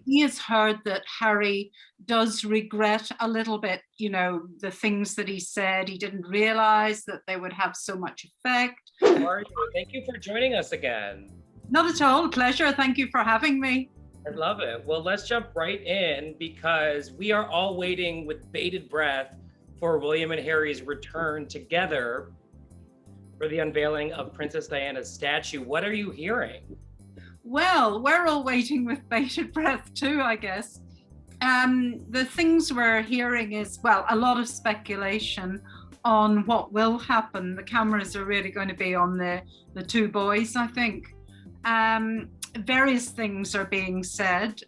he has heard that Harry does regret a little bit, the things that he said. He didn't realize that they would have so much effect. How are you? Thank you for joining us again. Not at all. Pleasure. Thank you for having me. I love it. Well, let's jump right in because we are all waiting with bated breath for William and Harry's return together for the unveiling of Princess Diana's statue. What are you hearing? Well, we're all waiting with bated breath too, I guess. The things we're hearing is, a lot of speculation on what will happen. The cameras are really going to be on the two boys, I think. Various things are being said.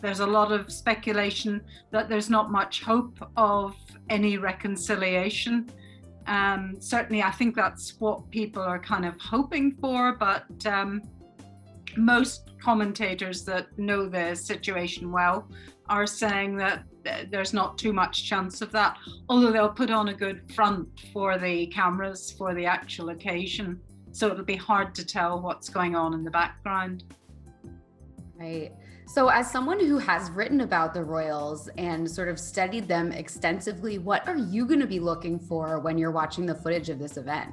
There's a lot of speculation that there's not much hope of any reconciliation. Certainly, I think that's what people are kind of hoping for, but most commentators that know the situation well are saying that there's not too much chance of that, although they'll put on a good front for the cameras for the actual occasion. So it'll be hard to tell what's going on in the background. Right. So as someone who has written about the royals and sort of studied them extensively, what are you going to be looking for when you're watching the footage of this event?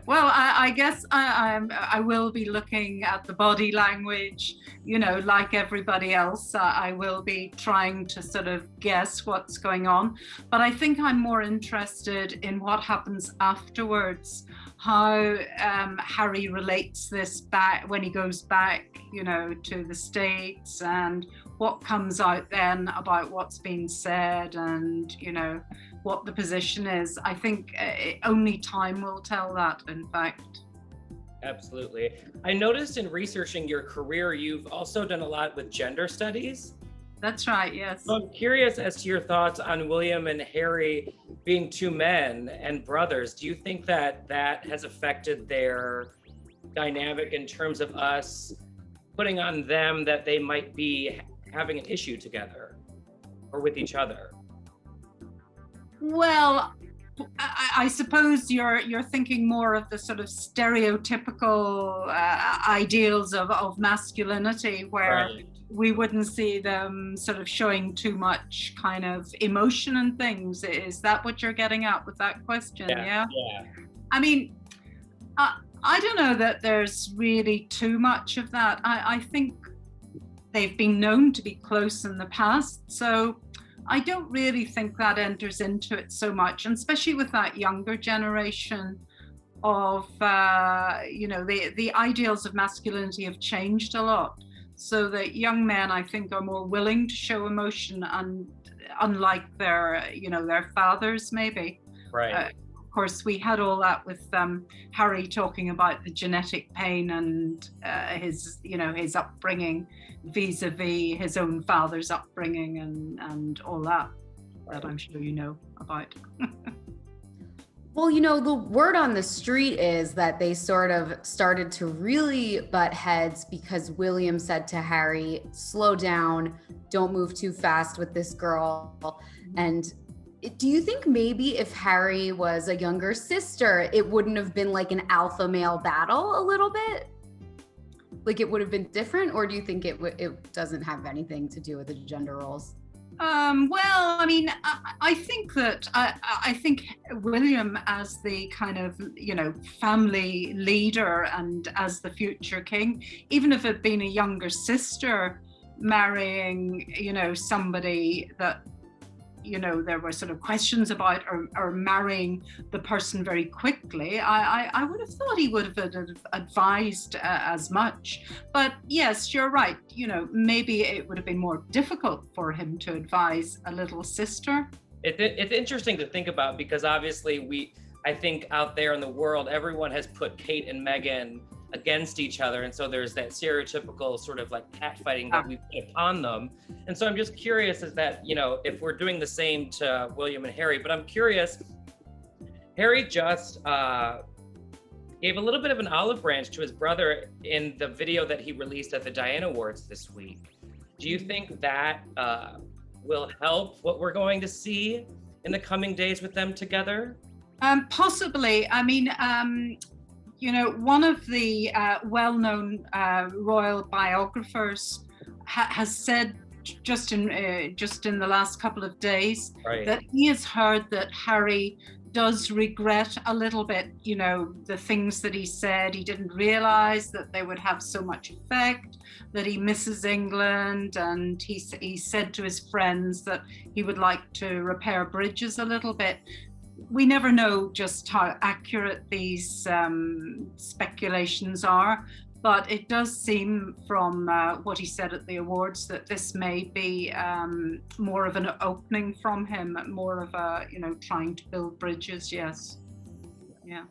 Well, I guess I will be looking at the body language, like everybody else. I will be trying to sort of guess what's going on. But I think I'm more interested in what happens afterwards, how Harry relates this back when he goes back, to the States, and what comes out then about what's been said and, what the position is. I think only time will tell that, in fact. Absolutely. I noticed in researching your career, you've also done a lot with gender studies. That's right, yes. So I'm curious as to your thoughts on William and Harry being two men and brothers. Do you think that has affected their dynamic in terms of us putting on them that they might be having an issue together or with each other? Well, I suppose you're thinking more of the sort of stereotypical ideals of masculinity, where Right. we wouldn't see them sort of showing too much kind of emotion and things. Is that what you're getting at with that question? Yeah. I mean, I don't know that there's really too much of that. I think they've been known to be close in the past, so I don't really think that enters into it so much, and especially with that younger generation of, the ideals of masculinity have changed a lot. So that young men, I think, are more willing to show emotion, and unlike their fathers, maybe. Right. Of course, we had all that with Harry talking about the genetic pain and his upbringing vis-a-vis his own father's upbringing and all that I'm sure you know about. Well, the word on the street is that they sort of started to really butt heads because William said to Harry, slow down, don't move too fast with this girl. And do you think maybe if Harry was a younger sister, it wouldn't have been like an alpha male battle a little bit? Like it would have been different? Or do you think it doesn't have anything to do with the gender roles? Well, I mean, I think that I think William, as the kind of family leader and as the future king, even if it had been a younger sister marrying somebody that there were sort of questions about, or marrying the person very quickly, I would have thought he would have advised as much. But yes, you're right. Maybe it would have been more difficult for him to advise a little sister. It's interesting to think about because obviously I think out there in the world, everyone has put Kate and Meghan against each other. And so there's that stereotypical sort of like catfighting that we put upon them. And so I'm just curious is that, if we're doing the same to William and Harry, but I'm curious, Harry just gave a little bit of an olive branch to his brother in the video that he released at the Diana Awards this week. Do you think that will help what we're going to see in the coming days with them together? Possibly. I mean, one of the well-known royal biographers has said just in the last couple of days right. that he has heard that Harry does regret a little bit, you know, the things that he said. He didn't realize that they would have so much effect, that he misses England, and he said to his friends that he would like to repair bridges a little bit. We never know just how accurate these speculations are, but it does seem from what he said at the awards that this may be more of an opening from him, more of a, you know, trying to build bridges. Yes. Yeah.